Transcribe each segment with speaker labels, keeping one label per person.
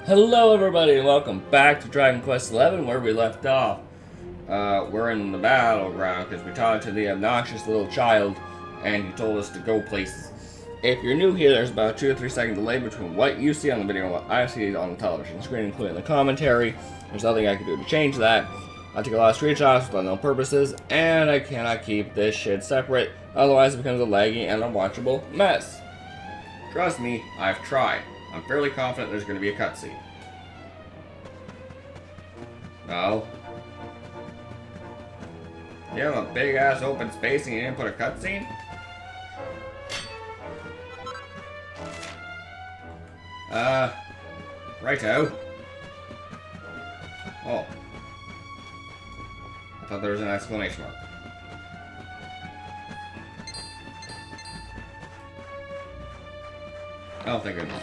Speaker 1: Hello everybody and welcome back to Dragon Quest XI where we left off. We're in the battleground because we talked to the obnoxious little child and he told us to go places. If you're new here, there's about a 2 or 3 second delay between what you see on the video and what I see on the television screen, including the commentary. There's nothing I can do to change that. I take a lot of screenshots for unknown purposes, and I cannot keep this shit separate, otherwise it becomes a laggy and unwatchable mess. Trust me, I've tried. I'm fairly confident there's going to be a cutscene. No. You have a big ass open space and you didn't put a cutscene? Righto. Oh. I thought there was an exclamation mark. Oh, thank goodness.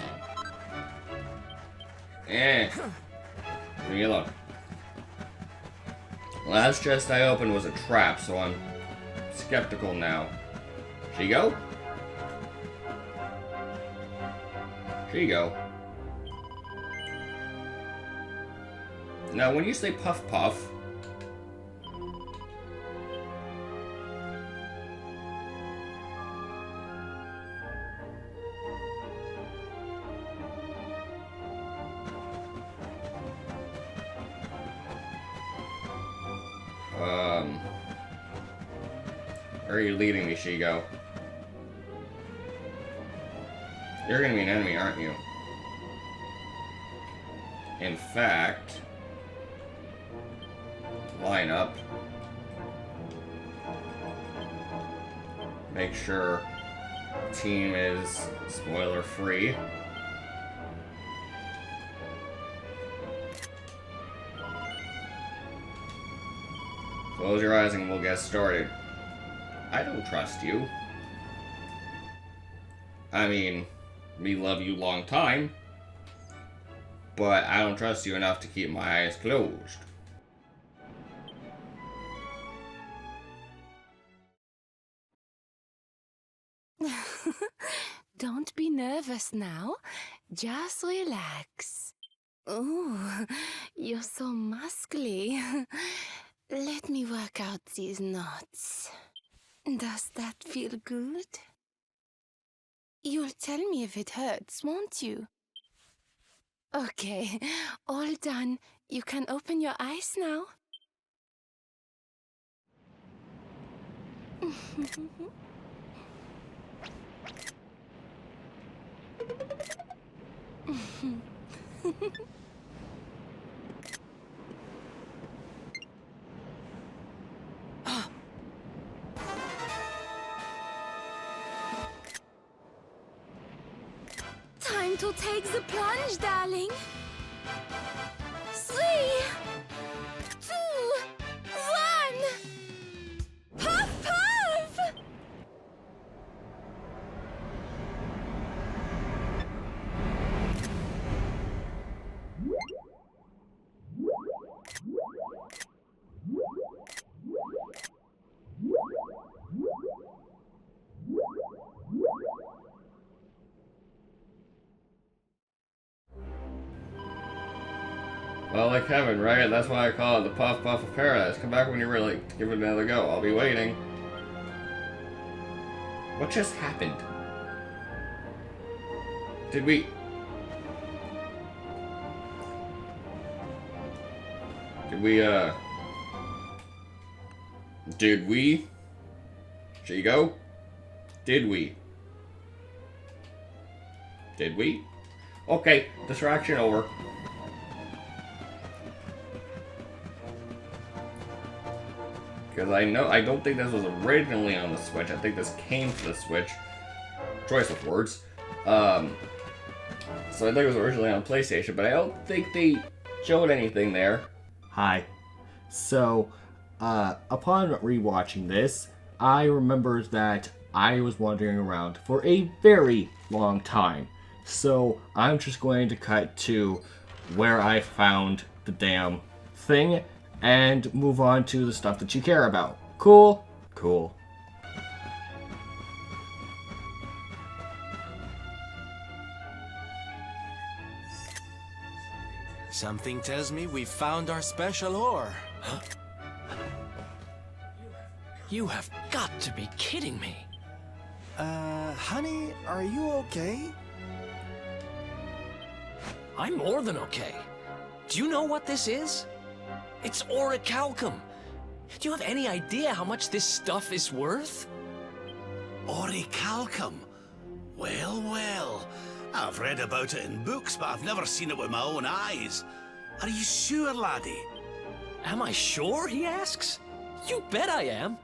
Speaker 1: Leave me alone. Last chest I opened was a trap, so I'm skeptical now. Shigo? Shigo. Now, when you say Puff Puff, where are you leading me, Shigo? You're gonna be an enemy, aren't you? In fact, line up. Make sure team is spoiler free. Close your eyes and we'll get started. I don't trust you. I mean, me love you long time, but I don't trust you enough to keep my eyes closed.
Speaker 2: Don't be nervous now. Just relax. Oh, you're so muscly. Let me work out these knots. Does that feel good? You'll tell me if it hurts, won't you? Okay, all done. You can open your eyes now. Time to take the plunge, darling. 3, 2, 1. Puff, puff!
Speaker 1: Well, like heaven, right? That's why I call it the Puff Puff of Paradise. Come back when you're ready. Give it another go. I'll be waiting. What just happened? Did we... Did we? Shigo? Did we? Did we? Okay, distraction over. Because I don't think this was originally on the Switch. I think this came to the Switch. Choice of words. So I think it was originally on PlayStation, but I don't think they showed anything there.
Speaker 3: Hi. So, upon rewatching this, I remembered that I was wandering around for a very long time. So, I'm just going to cut to where I found the damn thing and move on to the stuff that you care about. Cool? Cool.
Speaker 4: Something tells me we've found our special ore. Huh? You have got to be kidding me.
Speaker 5: Honey, are you okay?
Speaker 4: I'm more than okay. Do you know what this is? It's orichalcum. Do you have any idea how much this stuff is worth?
Speaker 6: Orichalcum? Well, well. I've read about it in books, but I've never seen it with my own eyes. Are you sure, laddie?
Speaker 4: Am I sure, he asks? You bet I am.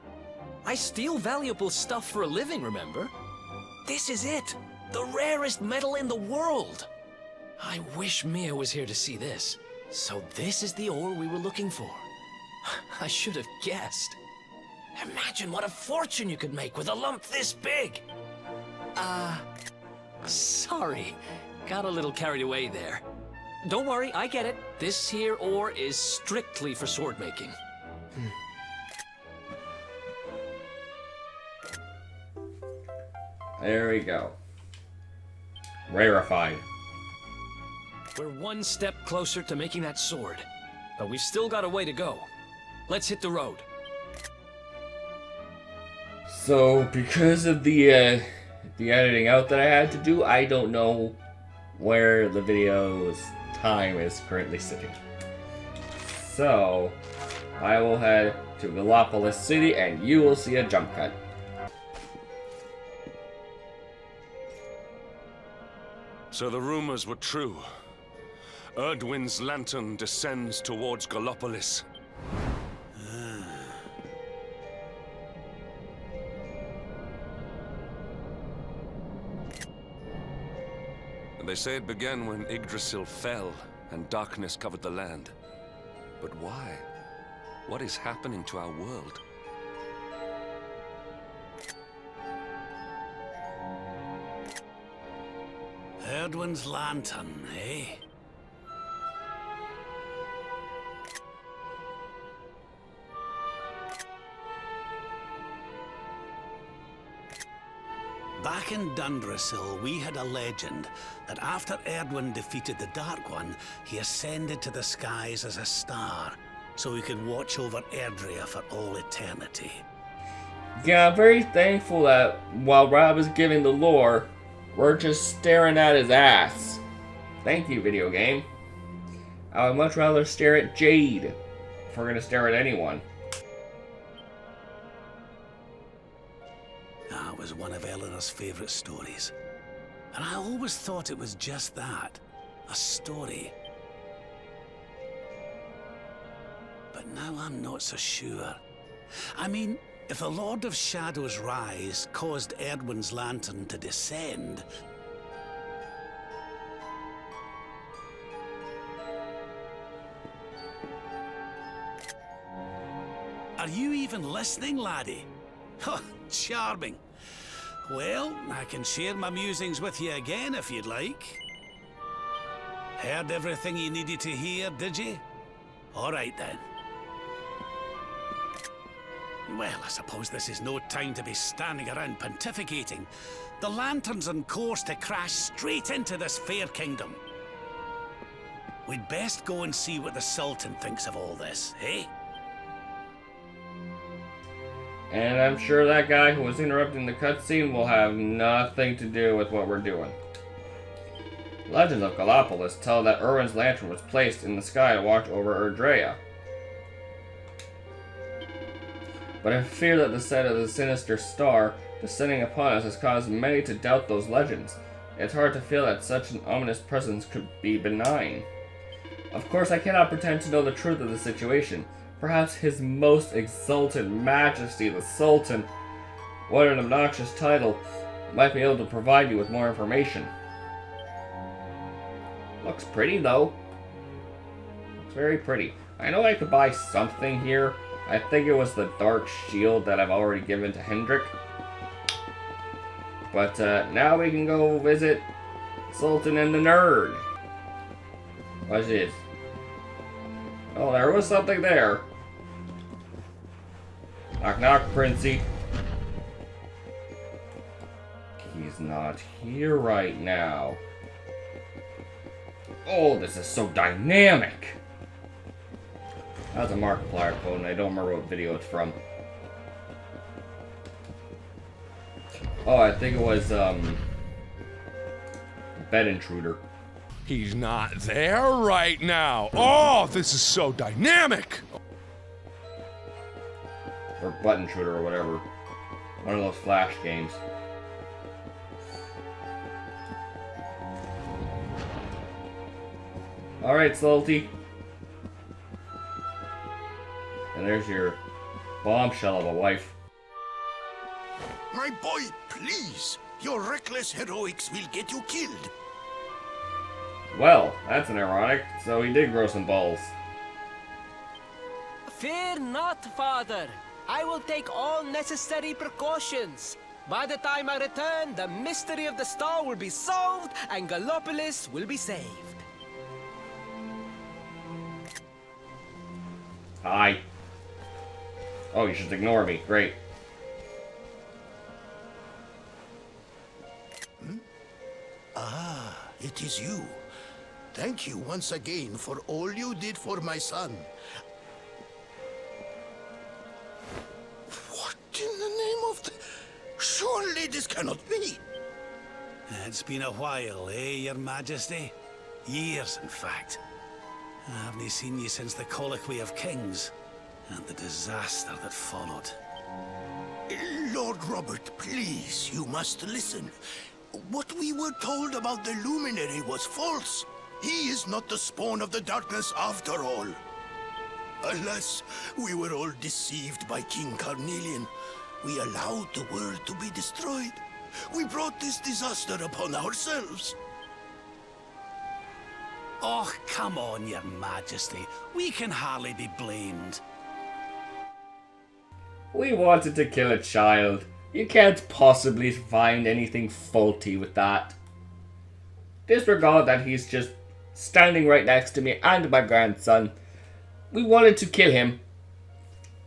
Speaker 4: I steal valuable stuff for a living, remember? This is it. The rarest metal in the world. I wish Mia was here to see this. So this is the ore we were looking for. I should have guessed. Imagine what a fortune you could make with a lump this big. Sorry. Got a little carried away there. Don't worry, I get it. This here ore is strictly for sword making.
Speaker 1: There we go. Rarefied.
Speaker 4: We're one step closer to making that sword, but we've still got a way to go. Let's hit the road.
Speaker 1: So, because of the editing out that I had to do, I don't know where the video's time is currently sitting. So, I will head to Gallopolis City and you will see a jump cut.
Speaker 7: So the rumors were true. Erdwin's lantern descends towards Gallopolis. They say it began when Yggdrasil fell and darkness covered the land. But why? What is happening to our world?
Speaker 6: Erdwin's lantern, eh? Back in Dundrasil, we had a legend that after Erdwin defeated the Dark One, he ascended to the skies as a star, so he could watch over Erdrea for all eternity.
Speaker 1: Yeah, I'm very thankful that while Rob is giving the lore, we're just staring at his ass. Thank you, video game. I would much rather stare at Jade if we're gonna stare at anyone.
Speaker 6: That was one of Eleanor's favorite stories. And I always thought it was just that, a story. But now I'm not so sure. I mean, if the Lord of Shadow's rise caused Erdwin's lantern to descend... Are you even listening, laddie? Oh, charming. Well, I can share my musings with you again if you'd like. Heard everything you needed to hear, did you? All right then. Well, I suppose this is no time to be standing around pontificating. The lantern's on course to crash straight into this fair kingdom. We'd best go and see what the Sultan thinks of all this, eh?
Speaker 1: And I'm sure that guy who was interrupting the cutscene will have nothing to do with what we're doing. Legends of Gallopolis tell that Irwin's lantern was placed in the sky to watch over Erdrea. But I fear that the sight of the sinister star descending upon us has caused many to doubt those legends. It's hard to feel that such an ominous presence could be benign. Of course, I cannot pretend to know the truth of the situation. Perhaps His Most Exalted Majesty, the Sultan, what an obnoxious title, might be able to provide you with more information. Looks pretty, though. Looks very pretty. I know I could buy something here. I think it was the Dark Shield that I've already given to Hendrik. But now we can go visit Sultan and the Nerd. What's this? Oh, there was something there. Knock knock, Princey. He's not here right now. Oh, this is so dynamic. That's a Markiplier quote, and I don't remember what video it's from. Oh, I think it was, Bed Intruder.
Speaker 5: He's not there right now. Oh, this is so dynamic.
Speaker 1: Or Butt Intruder or whatever. One of those Flash games. Alright, Salty. And there's your bombshell of a wife.
Speaker 8: My boy, please! Your reckless heroics will get you killed.
Speaker 1: Well, that's an ironic. So he did grow some balls.
Speaker 9: Fear not, Father. I will take all necessary precautions. By the time I return, the mystery of the star will be solved and Gallopolis will be saved.
Speaker 1: Hi. Oh, you should ignore me. Great.
Speaker 8: Ah, it is you. Thank you once again for all you did for my son. What in the name of the... Surely this cannot be.
Speaker 6: It's been a while, eh, Your Majesty? Years, in fact. I haven't seen you since the Colloquy of Kings, and the disaster that followed.
Speaker 8: Lord Robert, please, you must listen. What we were told about the Luminary was false. He is not the spawn of the darkness after all. Alas, we were all deceived by King Carnelian. We allowed the world to be destroyed. We brought this disaster upon ourselves.
Speaker 6: Oh, come on, Your Majesty. We can hardly be blamed.
Speaker 1: We wanted to kill a child. You can't possibly find anything faulty with that. Disregard that he's just standing right next to me and my grandson. We wanted to kill him.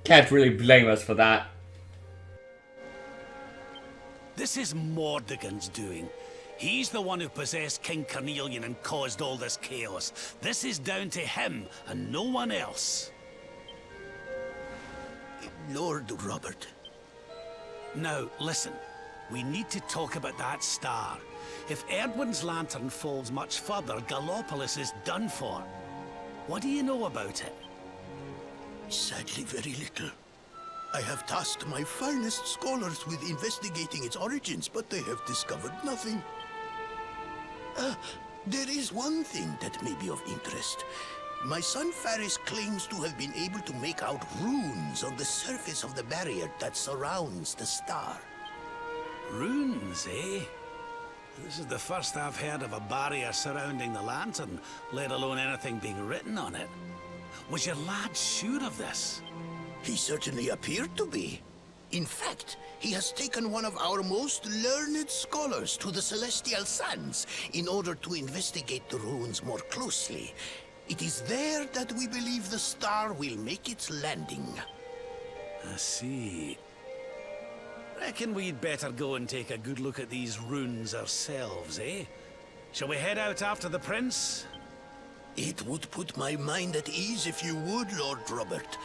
Speaker 1: Can't really blame us for that.
Speaker 6: This is Mordegon's doing. He's the one who possessed King Carnelian and caused all this chaos. This is down to him and no one else.
Speaker 8: Lord Robert.
Speaker 6: Now, listen. We need to talk about that star. If Erdwin's lantern falls much further, Gallopolis is done for. What do you know about it?
Speaker 8: Sadly, very little. I have tasked my finest scholars with investigating its origins, but they have discovered nothing. There is one thing that may be of interest. My son Faris claims to have been able to make out runes on the surface of the barrier that surrounds the star.
Speaker 6: Runes, eh? This is the first I've heard of a barrier surrounding the lantern, let alone anything being written on it. Was your lad sure of this?
Speaker 8: He certainly appeared to be. In fact, he has taken one of our most learned scholars to the Celestial Sands in order to investigate the runes more closely. It is there that we believe the star will make its landing.
Speaker 6: I see. Reckon we'd better go and take a good look at these runes ourselves, eh? Shall we head out after the prince?
Speaker 8: It would put my mind at ease if you would, Lord Robert.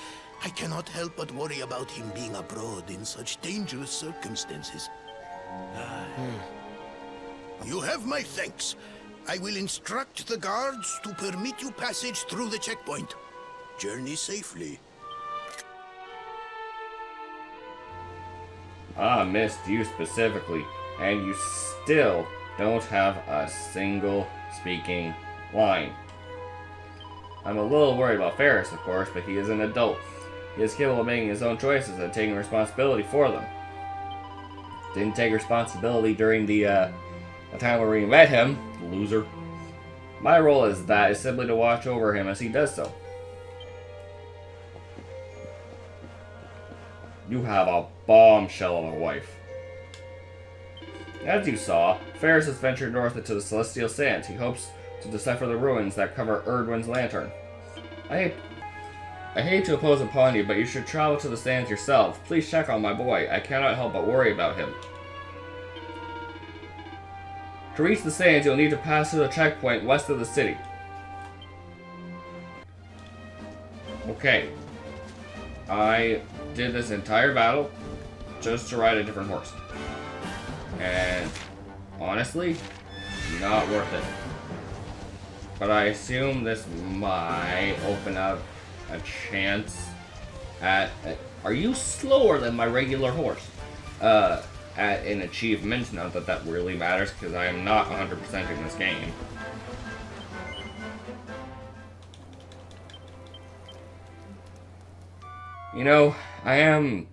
Speaker 8: I cannot help but worry about him being abroad in such dangerous circumstances. You have my thanks. I will instruct the guards to permit you passage through the checkpoint. Journey safely.
Speaker 1: I missed you specifically, and you still don't have a single speaking line. I'm a little worried about Faris, of course, but he is an adult. He is capable of making his own choices and taking responsibility for them. Didn't take responsibility during the time where we met him, loser. My role as that is simply to watch over him as he does so. You have a bombshell of a wife. As you saw, Faris has ventured north into the Celestial Sands. He hopes to decipher the ruins that cover Erdwin's lantern. I hate to impose upon you, but you should travel to the sands yourself. Please check on my boy. I cannot help but worry about him. To reach the sands, you'll need to pass through the checkpoint west of the city. Okay. I did this entire battle just to ride a different horse. And honestly, not worth it. But I assume this might open up a chance at... Are you slower than my regular horse? At an achievement. Not that that really matters, because I am not 100% in this game. You know, I am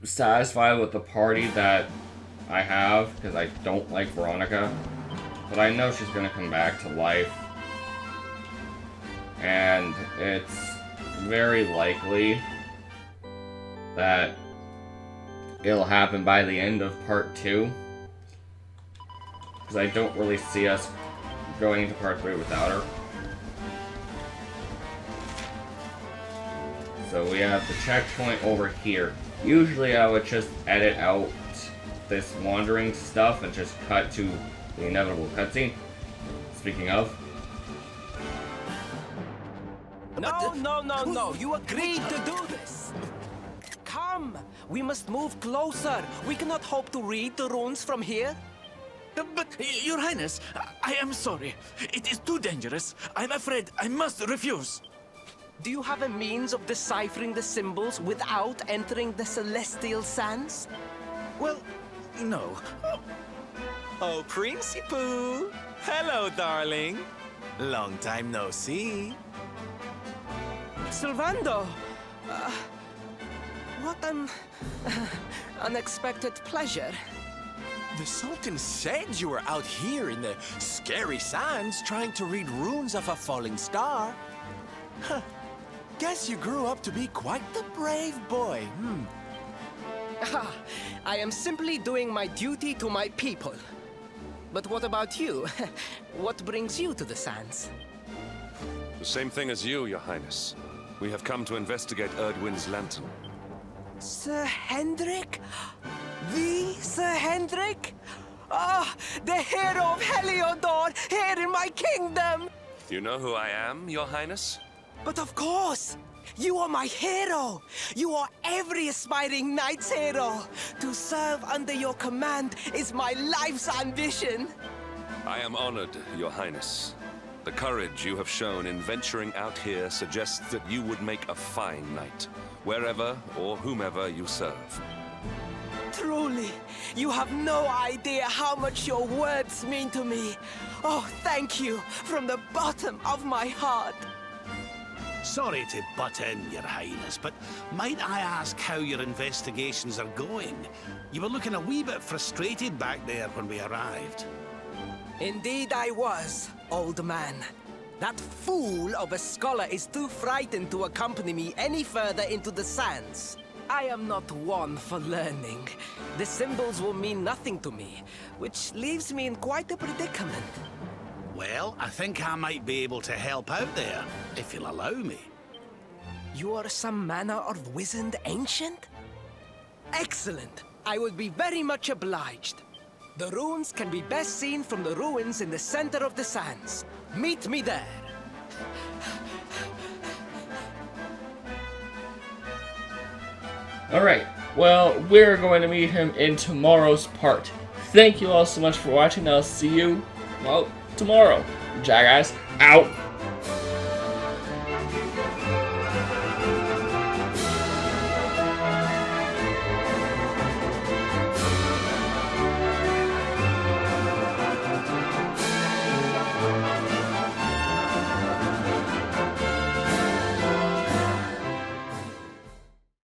Speaker 1: satisfied with the party that I have, because I don't like Veronica. But I know she's going to come back to life. And it's very likely that it'll happen by the end of part 2. Because I don't really see us going into part 3 without her. So we have the checkpoint over here. Usually I would just edit out this wandering stuff and just cut to the inevitable cutscene. Speaking of.
Speaker 9: No. You agreed to do this. Come. We must move closer. We cannot hope to read the runes from here.
Speaker 10: But, Your Highness, I am sorry. It is too dangerous. I'm afraid I must refuse.
Speaker 9: Do you have a means of deciphering the symbols without entering the celestial sands?
Speaker 10: Well, no.
Speaker 9: Oh, Princey Pooh! Hello, darling!
Speaker 10: Long time no see.
Speaker 9: Sylvando! What an unexpected pleasure.
Speaker 10: The Sultan said you were out here in the scary sands trying to read runes of a falling star. Huh. Guess you grew up to be quite the brave boy,
Speaker 9: I am simply doing my duty to my people. But what about you? What brings you to the sands?
Speaker 7: The same thing as you, Your Highness. We have come to investigate Erdwin's lantern.
Speaker 9: Sir Hendrik? The Sir Hendrik? Ah, the hero of Heliodor, here in my kingdom!
Speaker 7: You know who I am, Your Highness?
Speaker 9: But of course! You are my hero! You are every aspiring knight's hero! To serve under your command is my life's ambition!
Speaker 7: I am honored, Your Highness. The courage you have shown in venturing out here suggests that you would make a fine knight, wherever or whomever you serve.
Speaker 9: Truly, you have no idea how much your words mean to me. Oh, thank you from the bottom of my heart.
Speaker 6: Sorry to butt in, Your Highness, but might I ask how your investigations are going? You were looking a wee bit frustrated back there when we arrived.
Speaker 9: Indeed I was, old man. That fool of a scholar is too frightened to accompany me any further into the sands. I am not one for learning. The symbols will mean nothing to me, which leaves me in quite a predicament.
Speaker 6: Well, I think I might be able to help out there, if you'll allow me.
Speaker 9: You are some manner of wizened ancient? Excellent! I would be very much obliged. The runes can be best seen from the ruins in the center of the sands. Meet me there.
Speaker 1: Alright, well, we're going to meet him in tomorrow's part. Thank you all so much for watching. I'll see you, well, tomorrow. Jackass, out.